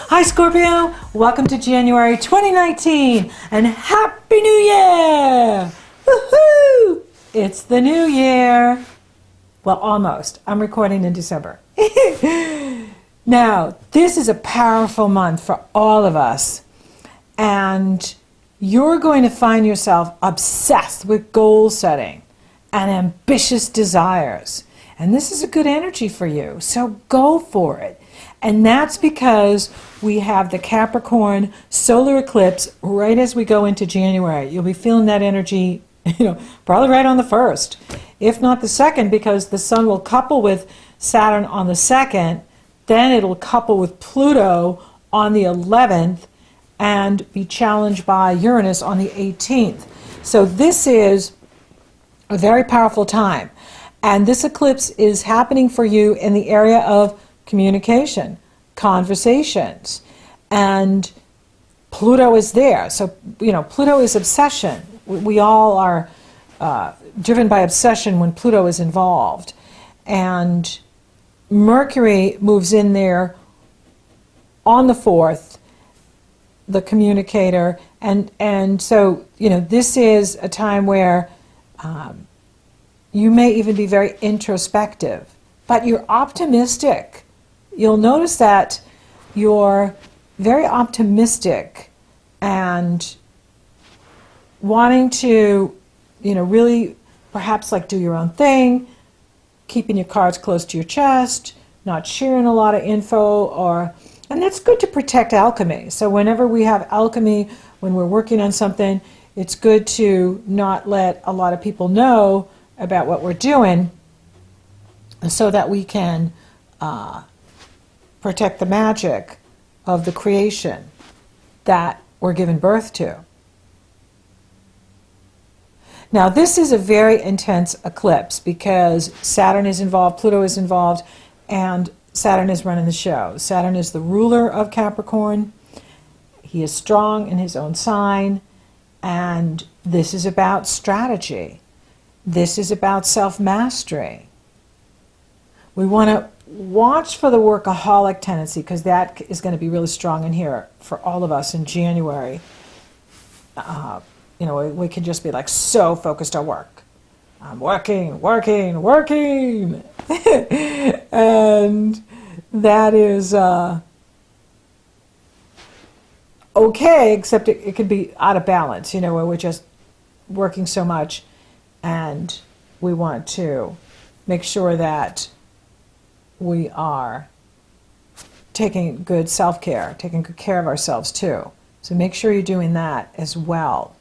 Hi Scorpio, welcome to January 2019 and Happy New Year! Woohoo! It's the new year. Well, almost. I'm recording in December. Now, this is a powerful month for all of us, and you're going to find yourself obsessed with goal setting and ambitious desires. And this is a good energy for you, so go for it. And that's because we have the Capricorn solar eclipse right as we go into January. You'll be feeling that energy, probably right on the 1st, if not the 2nd, because the sun will couple with Saturn on the 2nd, then it'll couple with Pluto on the 11th, and be challenged by Uranus on the 18th. So this is a very powerful time. And this eclipse is happening for you in the area of communication, conversations, and Pluto is there. So, Pluto is obsession. We all are driven by obsession when Pluto is involved. And Mercury moves in there on the 4th, the communicator. And so, this is a time where you may even be very introspective, but you're optimistic. You'll notice that you're very optimistic and wanting to, really perhaps like do your own thing, keeping your cards close to your chest, not sharing a lot of info, and that's good to protect alchemy. So whenever we have alchemy, when we're working on something, it's good to not let a lot of people know about what we're doing so that we can protect the magic of the creation that we're giving birth to. Now, this is a very intense eclipse because Saturn is involved, Pluto is involved, and Saturn is running the show. Saturn is the ruler of Capricorn. He is strong in his own sign, and this is about strategy. This is about self-mastery. We want to watch for the workaholic tendency because that is going to be really strong in here for all of us in January. We can just be like so focused on work. I'm working. And that is okay, except it could be out of balance, where we're just working so much. And we want to make sure that we are taking good self-care, taking good care of ourselves too. So make sure you're doing that as well.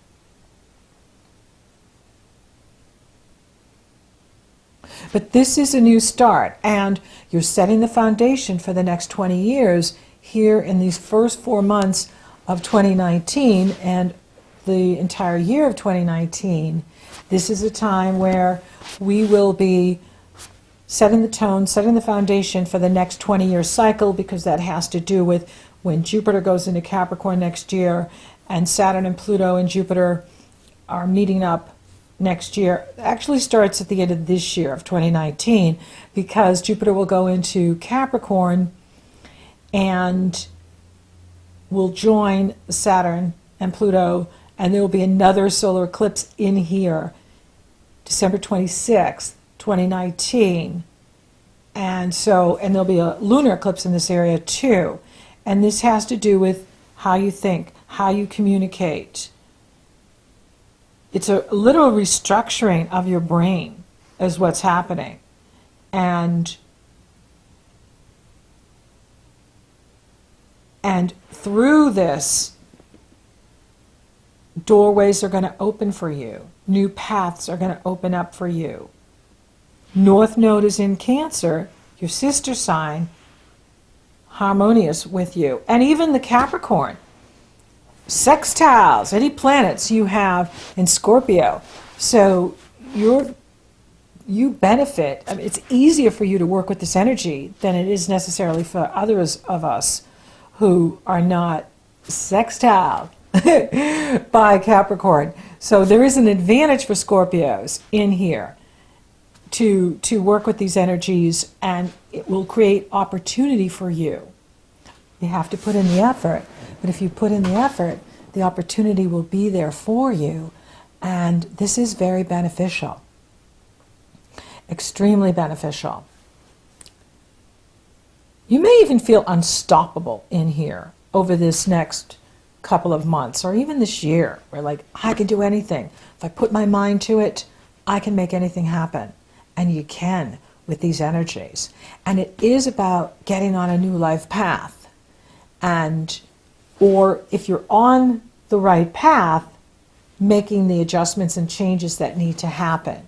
But this is a new start, and you're setting the foundation for the next 20 years here in these first 4 months of 2019 and the entire year of 2019. This is a time where we will be setting the tone, setting the foundation for the next 20-year cycle, because that has to do with when Jupiter goes into Capricorn next year and Saturn and Pluto and Jupiter are meeting up next year. It actually starts at the end of this year of 2019, because Jupiter will go into Capricorn and will join Saturn and Pluto, and there will be another solar eclipse in here, December 26th, 2019. And there'll be a lunar eclipse in this area too. And this has to do with how you think, how you communicate. It's a little restructuring of your brain is what's happening. And through this, doorways are going to open for you. New paths are going to open up for you. North Node is in Cancer, your sister sign, harmonious with you. And even the Capricorn, sextiles, any planets you have in Scorpio. So you benefit. I mean, it's easier for you to work with this energy than it is necessarily for others of us who are not sextile by Capricorn. So there is an advantage for Scorpios in here to work with these energies, and it will create opportunity for you. You have to put in the effort. But if you put in the effort, the opportunity will be there for you. And this is very beneficial. Extremely beneficial. You may even feel unstoppable in here over this next couple of months or even this year. Where like, I can do anything. If I put my mind to it, I can make anything happen. And you can with these energies. And it is about getting on a new life path. And, or if you're on the right path, making the adjustments and changes that need to happen.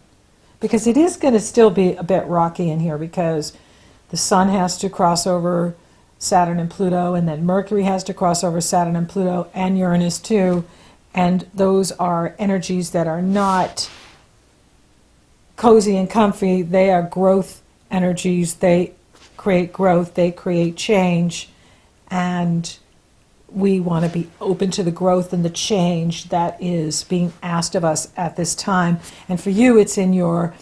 Because it is going to still be a bit rocky in here because the Sun has to cross over Saturn and Pluto, and then Mercury has to cross over Saturn and Pluto, and Uranus too. And those are energies that are not cozy and comfy. They are growth energies. They create growth. They create change. And we want to be open to the growth and the change that is being asked of us at this time. And for you, it's in your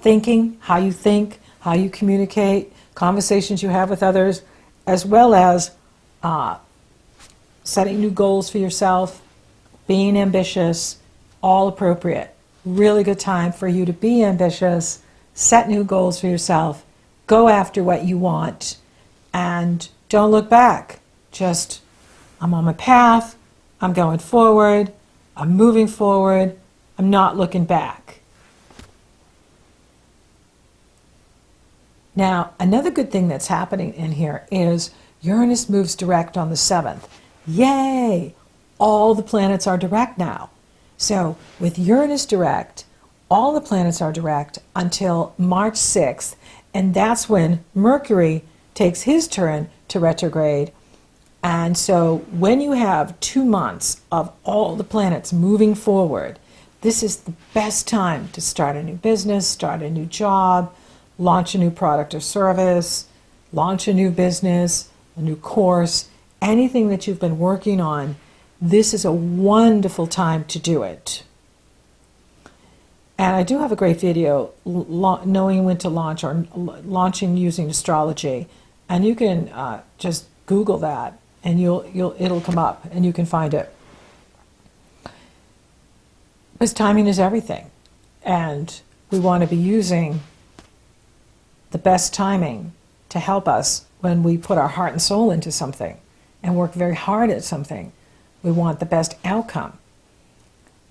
thinking, how you communicate, conversations you have with others, as well as setting new goals for yourself, being ambitious, all appropriate. Really good time for you to be ambitious, set new goals for yourself, go after what you want, and don't look back. Just, I'm on my path, I'm going forward, I'm moving forward, I'm not looking back. Now, another good thing that's happening in here is Uranus moves direct on the 7th. Yay! All the planets are direct now. So with Uranus direct, all the planets are direct until March 6th, and that's when Mercury takes his turn to retrograde. And so when you have 2 months of all the planets moving forward, this is the best time to start a new business, start a new job, launch a new product or service, launch a new business, a new course, anything that you've been working on. This is a wonderful time to do it. And I do have a great video, knowing when to launch or launching using astrology. And you can just Google that and it'll come up and you can find it. Because timing is everything. And we want to be using the best timing to help us when we put our heart and soul into something and work very hard at something. We want the best outcome.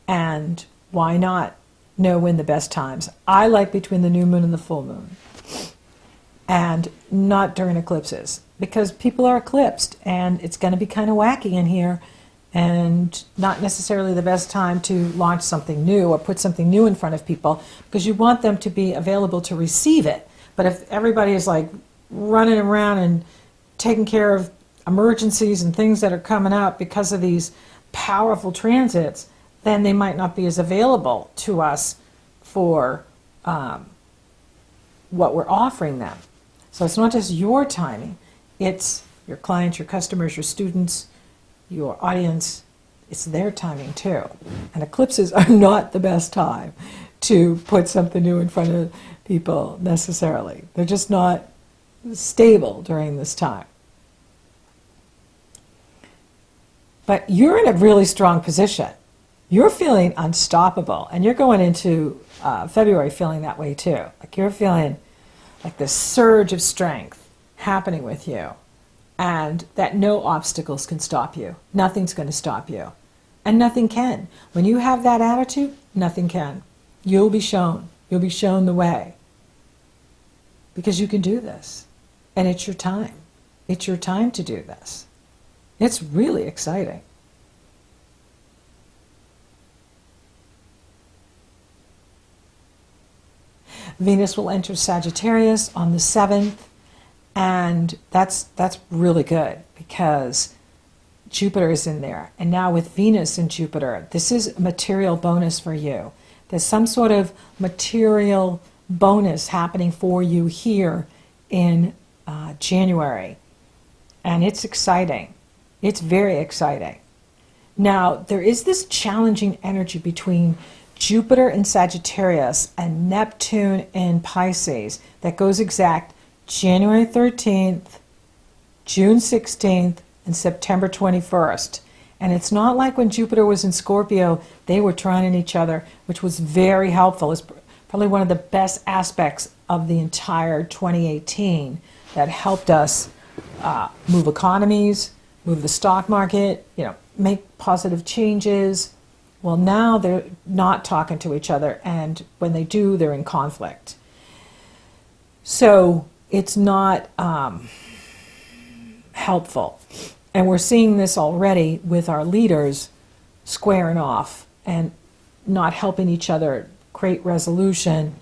And why not know when the best times? I like between the new moon and the full moon. And not during eclipses. Because people are eclipsed and it's going to be kind of wacky in here and not necessarily the best time to launch something new or put something new in front of people because you want them to be available to receive it. But if everybody is like running around and taking care of emergencies and things that are coming up because of these powerful transits, then they might not be as available to us for what we're offering them. So it's not just your timing, it's your clients, your customers, your students, your audience. It's their timing too. And eclipses are not the best time to put something new in front of people necessarily. They're just not stable during this time. But you're in a really strong position. You're feeling unstoppable, and you're going into February feeling that way too. Like you're feeling like this surge of strength happening with you, and that no obstacles can stop you. Nothing's going to stop you, and nothing can. When you have that attitude, nothing can. You'll be shown. You'll be shown the way. Because you can do this, and it's your time. It's your time to do this. It's really exciting. Venus will enter Sagittarius on the 7th, and that's really good because Jupiter is in there. And now with Venus and Jupiter, this is a material bonus for you. There's some sort of material bonus happening for you here in January. And it's exciting. It's very exciting. Now, there is this challenging energy between Jupiter in Sagittarius and Neptune in Pisces that goes exact January 13th, June 16th and September 21st. And it's not like when Jupiter was in Scorpio, they were trining each other, which was very helpful. It's probably one of the best aspects of the entire 2018 that helped us move economies, move the stock market, make positive changes. Well, now they're not talking to each other, and when they do, they're in conflict. So it's not helpful. And we're seeing this already with our leaders squaring off and not helping each other create resolution,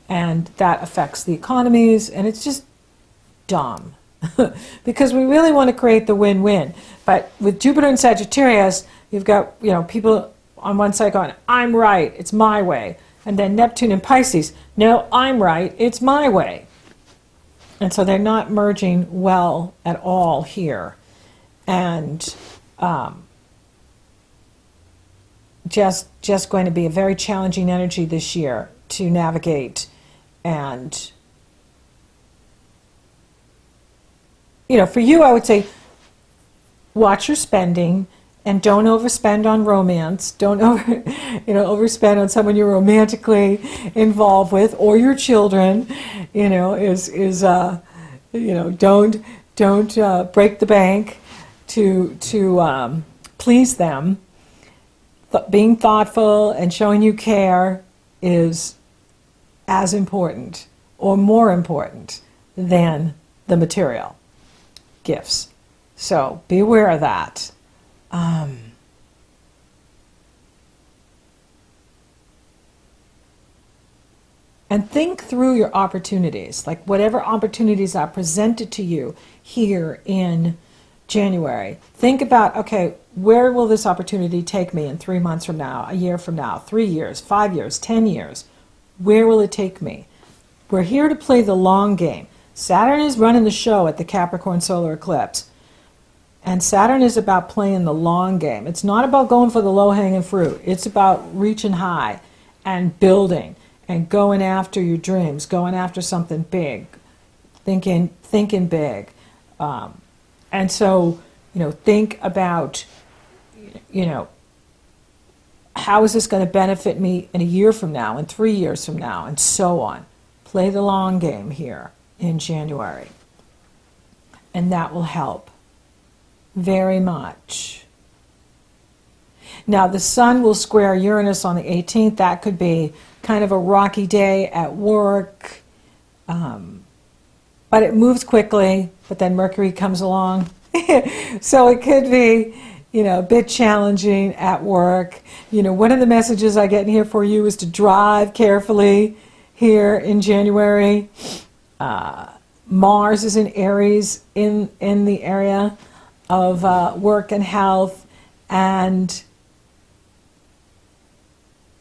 and that affects the economies, and it's just dumb. Because we really want to create the win-win. But with Jupiter and Sagittarius, you've got people on one side going, I'm right, it's my way. And then Neptune and Pisces, no, I'm right, it's my way. And so they're not merging well at all here. And just going to be a very challenging energy this year to navigate. And for you, I would say watch your spending and don't overspend on romance. Don't overspend on someone you're romantically involved with, or your children. Don't break the bank to please them. Being thoughtful and showing you care is as important or more important than the material gifts. So be aware of that. And think through your opportunities, like whatever opportunities are presented to you here in January. Think about, okay, where will this opportunity take me in 3 months from now, a year from now, 3 years, 5 years, 10 years? Where will it take me? We're here to play the long game. Saturn is running the show at the Capricorn solar eclipse. And Saturn is about playing the long game. It's not about going for the low-hanging fruit. It's about reaching high and building and going after your dreams, going after something big, thinking big. And so, think about, how is this going to benefit me in a year from now, in 3 years from now, and so on. Play the long game here in January. And that will help very much. Now, the Sun will square Uranus on the 18th. That could be kind of a rocky day at work. But it moves quickly, but then Mercury comes along. So it could be, a bit challenging at work. One of the messages I get in here for you is to drive carefully here in January. Mars is in Aries in the area of work and health, and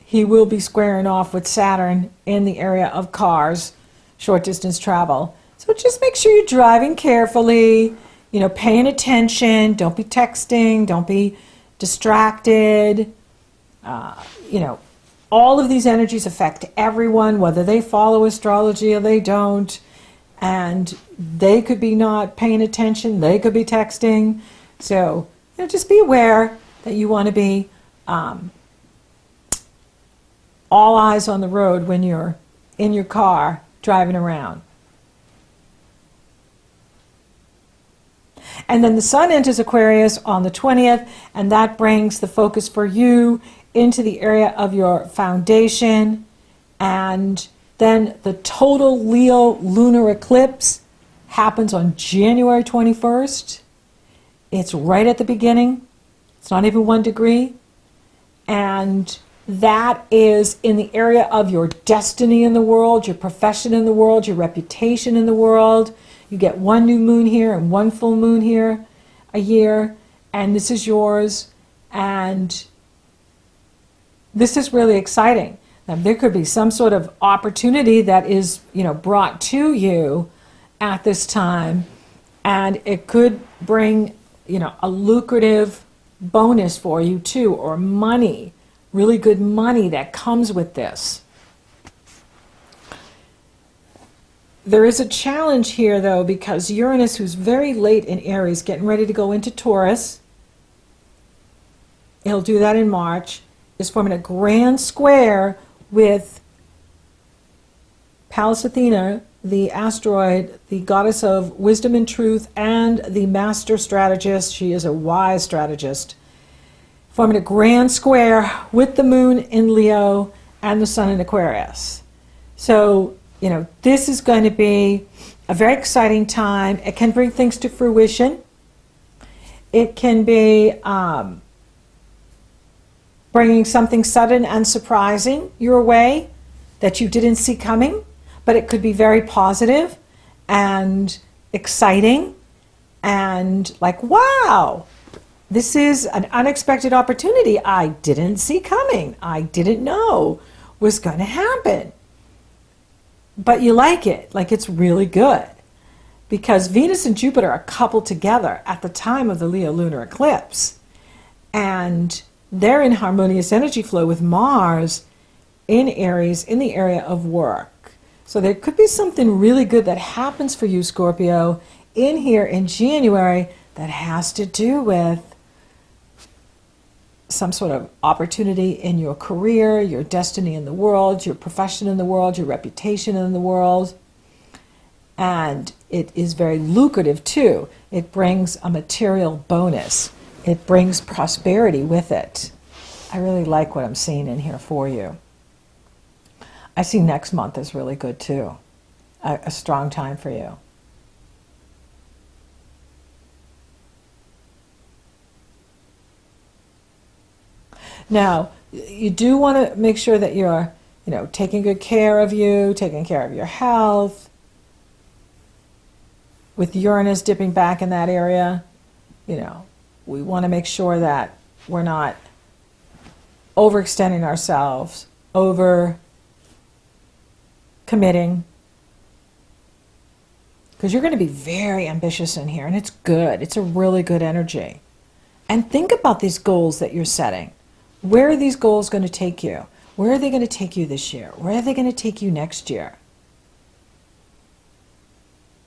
he will be squaring off with Saturn in the area of cars, short distance travel. So just make sure you're driving carefully, paying attention, don't be texting, don't be distracted. All of these energies affect everyone, whether they follow astrology or they don't. And they could be not paying attention, they could be texting. So, just be aware that you want to be all eyes on the road when you're in your car driving around. And then the Sun enters Aquarius on the 20th, and that brings the focus for you into the area of your foundation. And then the total Leo lunar eclipse happens on January 21st. It's right at the beginning. It's not even 1 degree. And that is in the area of your destiny in the world, your profession in the world, your reputation in the world. You get 1 new moon here and 1 full moon here a year, and this is yours. And this is really exciting. Now, there could be some sort of opportunity that is, brought to you at this time, and it could bring, a lucrative bonus for you too, or money, really good money that comes with this. There is a challenge here, though, because Uranus, who's very late in Aries, getting ready to go into Taurus, he'll do that in March, is forming a grand square with Pallas Athena, the asteroid, the goddess of wisdom and truth, and the master strategist. She is a wise strategist, forming a grand square with the moon in Leo and the sun in Aquarius. So, this is going to be a very exciting time. It can bring things to fruition. It can be bringing something sudden and surprising your way that you didn't see coming, but it could be very positive and exciting and like, wow, this is an unexpected opportunity I didn't see coming. I didn't know was going to happen. But you like it, like it's really good. Because Venus and Jupiter are coupled together at the time of the Leo lunar eclipse. And they're in harmonious energy flow with Mars in Aries in the area of work. So there could be something really good that happens for you, Scorpio, in here in January that has to do with some sort of opportunity in your career, your destiny in the world, your profession in the world, your reputation in the world. And it is very lucrative too. It brings a material bonus. It brings prosperity with it. I really like what I'm seeing in here for you. I see next month is really good too. A strong time for you. Now, you do want to make sure that you're, taking good care of you, taking care of your health. With Uranus dipping back in that area, we want to make sure that we're not overextending ourselves, over committing. Because you're going to be very ambitious in here, and it's good. It's a really good energy. And think about these goals that you're setting. Where are these goals going to take you? Where are they going to take you this year? Where are they going to take you next year?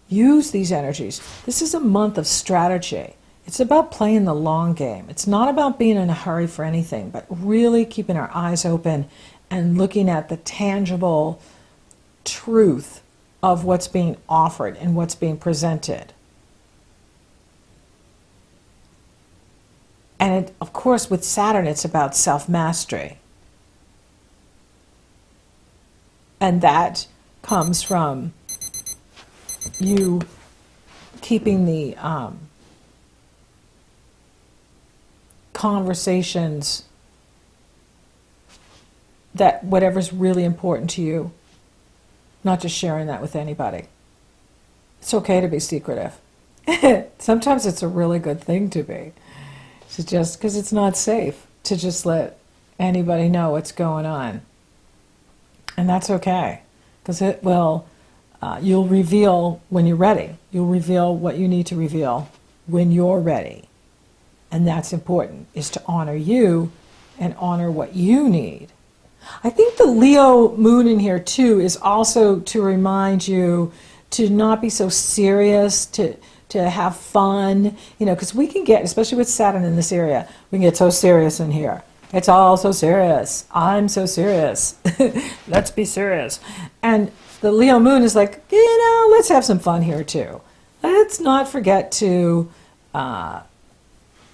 Use these energies. This is a month of strategy. It's about playing the long game. It's not about being in a hurry for anything, but really keeping our eyes open and looking at the tangible truth of what's being offered and what's being presented. And of course, with Saturn, it's about self-mastery. And that comes from you keeping the conversations that whatever's really important to you, not just sharing that with anybody. It's okay to be secretive. Sometimes it's a really good thing to be. So just because it's not safe to just let anybody know what's going on. And that's okay, because it will, you'll reveal when you're ready. You'll reveal what you need to reveal when you're ready. And that's important, is to honor you and honor what you need. I think the Leo moon in here too is also to remind you to not be so serious, to have fun, because we can get, especially with Saturn in this area, we can get so serious in here. It's all so serious. I'm so serious. Let's be serious. And the Leo moon is like, let's have some fun here too. Let's not forget to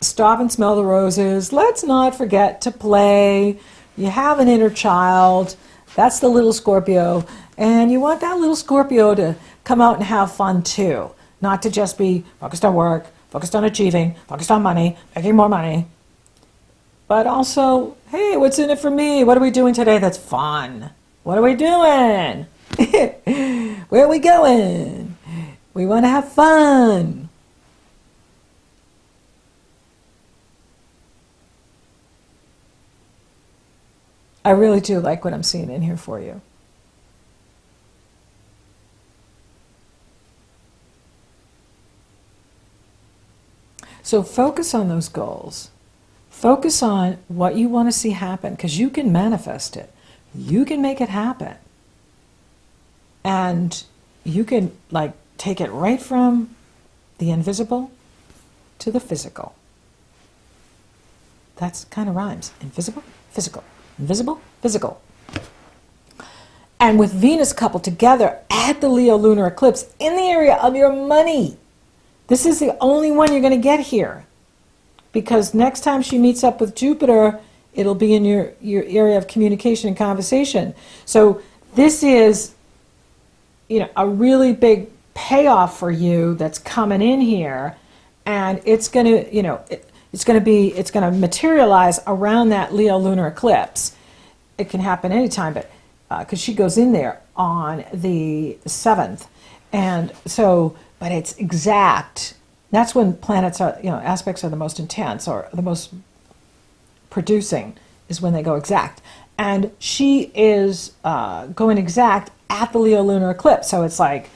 stop and smell the roses. Let's not forget to play. You have an inner child. That's the little Scorpio. And you want that little Scorpio to come out and have fun too. Not to just be focused on work, focused on achieving, focused on money, making more money. But also, hey, what's in it for me? What are we doing today that's fun? What are we doing? Where are we going? We want to have fun. I really do like what I'm seeing in here for you. So focus on those goals. Focus on what you want to see happen, because you can manifest it. You can make it happen. And you can like take it right from the invisible to the physical. That's kind of rhymes. Invisible, physical. Invisible, physical. And with Venus coupled together at the Leo lunar eclipse in the area of your money. This is the only one you're going to get here. Because next time she meets up with Jupiter, it'll be in your area of communication and conversation. So this is, a really big payoff for you that's coming in here. And it's going to, it's going to materialize around that Leo lunar eclipse. It can happen anytime, but because she goes in there on the 7th. And so, but it's exact. That's when planets are, aspects are the most intense or the most producing is when they go exact. And she is going exact at the Leo lunar eclipse. So it's like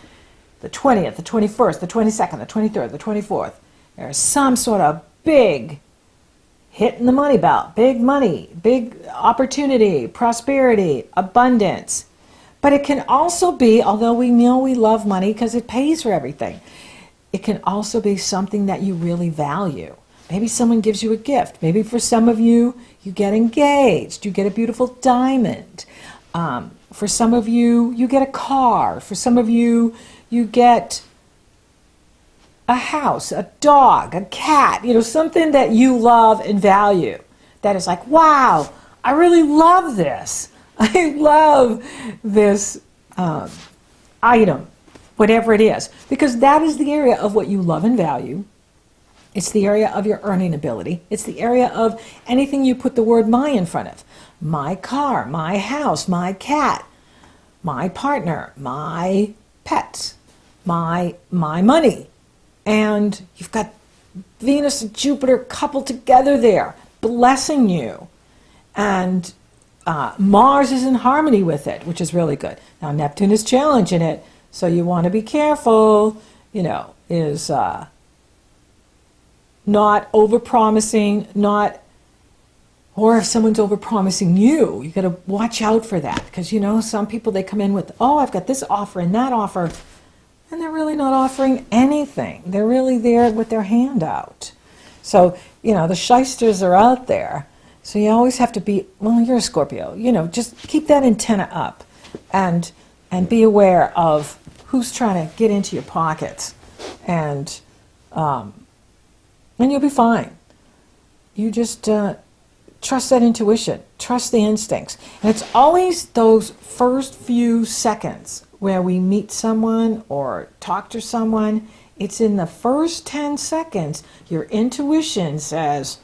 the 20th, the 21st, the 22nd, the 23rd, the 24th. There's some sort of big hitting the money belt, big money, big opportunity, prosperity, abundance. But it can also be, although we know we love money because it pays for everything, it can also be something that you really value. Maybe someone gives you a gift. Maybe for some of you, you get engaged. You get a beautiful diamond. For some of you, you get a car. For some of you, you get a house, a dog, a cat, something that you love and value. That is like, wow, I really love this. I love this item, whatever it is. Because that is the area of what you love and value. It's the area of your earning ability. It's the area of anything you put the word my in front of. My car, my house, my cat, my partner, my pets, my money. And you've got Venus and Jupiter coupled together there, blessing you. And Mars is in harmony with it, which is really good. Now, Neptune is challenging it, so you want to be careful, is not over-promising, or if someone's over-promising you got to watch out for that. Because, some people, they come in with, I've got this offer and that offer, and they're really not offering anything. They're really there with their hand out. So, the shysters are out there. So you always have to be, you're a Scorpio, just keep that antenna up and be aware of who's trying to get into your pockets. And you'll be fine. You just trust that intuition, trust the instincts. And it's always those first few seconds where we meet someone or talk to someone. It's in the first 10 seconds your intuition says,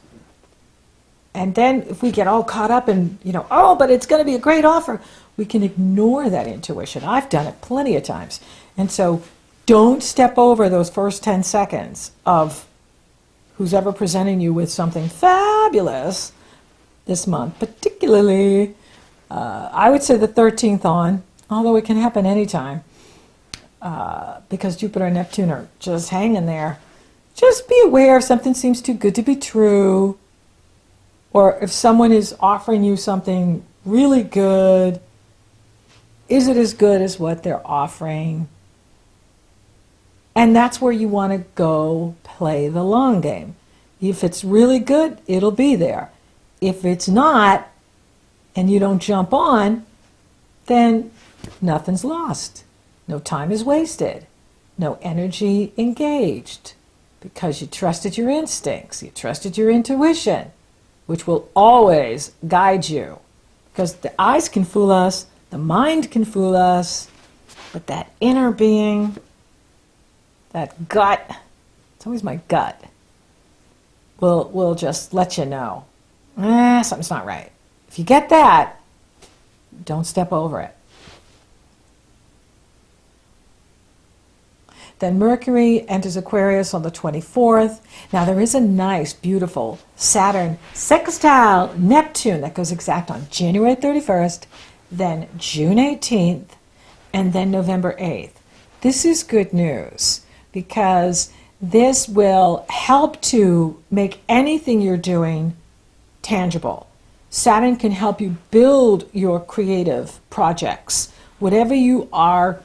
and then if we get all caught up in, but it's going to be a great offer, we can ignore that intuition. I've done it plenty of times. And so don't step over those first 10 seconds of who's ever presenting you with something fabulous this month, particularly, I would say the 13th on, although it can happen anytime, because Jupiter and Neptune are just hanging there. Just be aware if something seems too good to be true, or if someone is offering you something really good, is it as good as what they're offering? And that's where you want to go play the long game. If it's really good, it'll be there. If it's not, and you don't jump on, then nothing's lost. No time is wasted. No energy engaged. Because you trusted your instincts. You trusted your intuition, which will always guide you. Because the eyes can fool us, the mind can fool us, but that inner being, that gut, it's always my gut, will just let you know, something's not right. If you get that, don't step over it. Then Mercury enters Aquarius on the 24th. Now there is a nice, beautiful Saturn sextile Neptune that goes exact on January 31st, then June 18th, and then November 8th. This is good news because this will help to make anything you're doing tangible. Saturn can help you build your creative projects. Whatever you are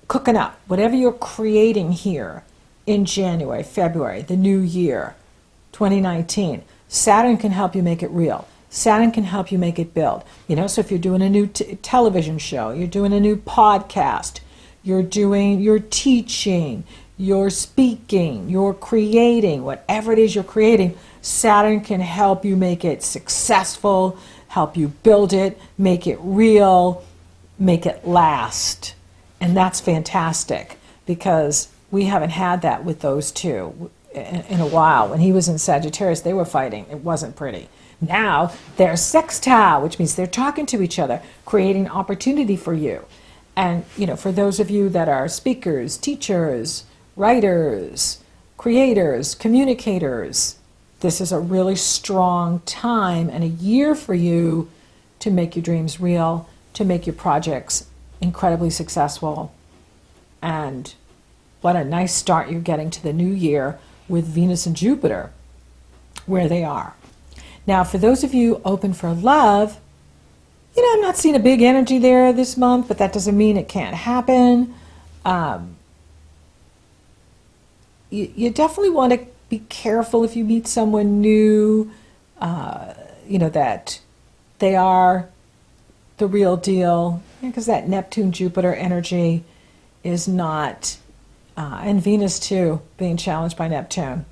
cooking up, whatever you're creating here in January, February, the new year, 2019, Saturn can help you make it real. Saturn can help you make it build. You know, so if you're doing a new television show, you're doing a new podcast, you're teaching, you're speaking, you're creating, whatever it is you're creating, Saturn can help you make it successful, help you build it, make it real, make it last. And that's fantastic, because we haven't had that with those two in a while. When he was in Sagittarius, they were fighting. It wasn't pretty. Now they're sextile, which means they're talking to each other, creating opportunity for you. And, you know, for those of you that are speakers, teachers, writers, creators, communicators, this is a really strong time and a year for you to make your dreams real, to make your projects incredibly successful. And what a nice start you're getting to the new year with Venus and Jupiter where they are. Now, for those of you open for love, you know, I'm not seeing a big energy there this month, but that doesn't mean it can't happen. You definitely want to be careful if you meet someone new, you know, that they are the real deal, because that Neptune-Jupiter energy is not, and Venus too, being challenged by Neptune.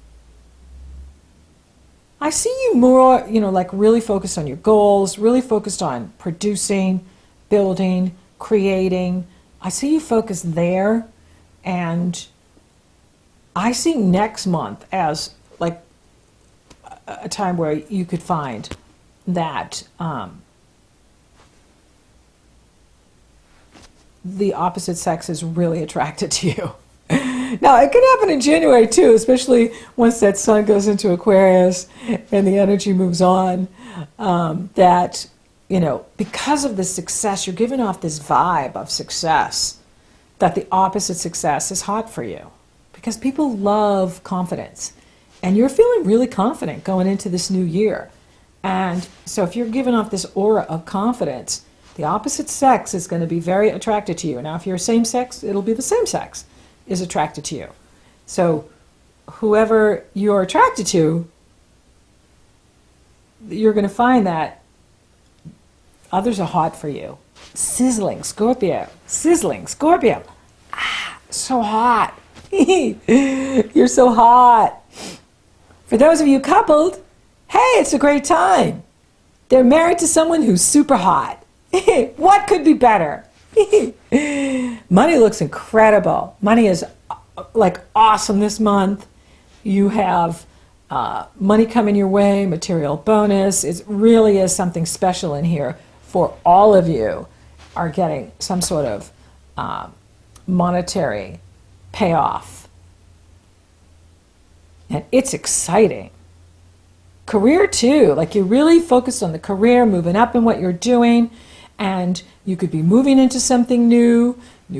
I see you more, you know, like really focused on your goals, really focused on producing, building, creating. I see you focused there, and I see next month as like a time where you could find that the opposite sex is really attracted to you. Now, it can happen in January too, especially once that sun goes into Aquarius and the energy moves on, that, you know, because of the success, you're giving off this vibe of success, that the opposite success is hot for you, because people love confidence. And you're feeling really confident going into this new year. And so if you're giving off this aura of confidence, the opposite sex is going to be very attracted to you. Now, if you're same sex, it'll be the same sex is attracted to you. So whoever you're attracted to, you're going to find that others are hot for you. Sizzling Scorpio. Sizzling Scorpio. Ah, so hot. You're so hot. For those of you coupled, hey, it's a great time. They're married to someone who's super hot. What could be better? Money looks incredible. Money is like awesome this month. You have money coming your way, material bonus. It really is something special in here for all of you are getting some sort of monetary payoff. And it's exciting. Career too, like you're really focused on the career, moving up in what you're doing. And you could be moving into something new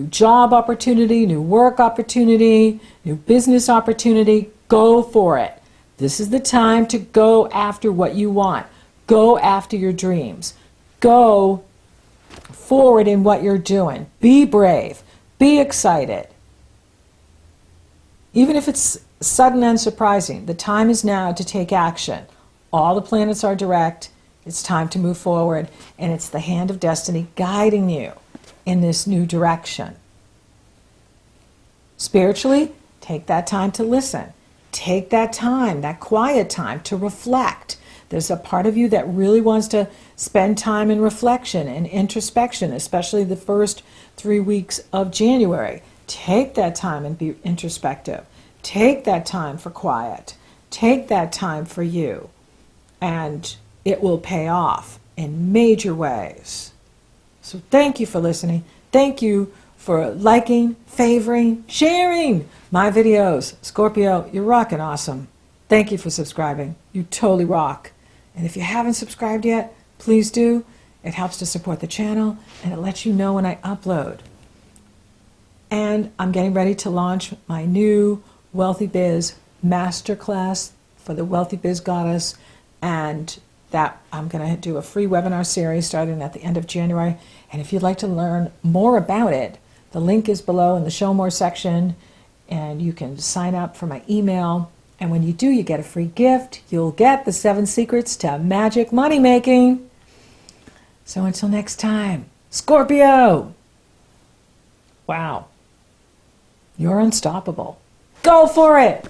job opportunity, new work opportunity, new business opportunity. Go for it. This is the time to go after what you want. Go after your dreams. Go forward in what you're doing. Be brave. Be excited. Even if it's sudden and surprising, the time is now to take action. All the planets are direct. It's time to move forward, and it's the hand of destiny guiding you in this new direction. Spiritually, take that time to listen. Take that time, that quiet time to reflect. There's a part of you that really wants to spend time in reflection and introspection, especially the first 3 weeks of January. Take that time and be introspective. Take that time for quiet. Take that time for you. And it will pay off in major ways. So thank you for listening. Thank you for liking, favoring, sharing my videos. Scorpio, you're rocking awesome. Thank you for subscribing. You totally rock. And if you haven't subscribed yet, please do. It helps to support the channel, and it lets you know when I upload. And I'm getting ready to launch my new Wealthy Biz Masterclass for the Wealthy Biz Goddess, and that I'm going to do a free webinar series starting at the end of January. And if you'd like to learn more about it, The link is below in the Show More section, and you can sign up for my email. And when you do, you get a free gift. You'll get the 7 secrets to magic money making. So until next time, Scorpio! Wow. You're unstoppable. Go for it!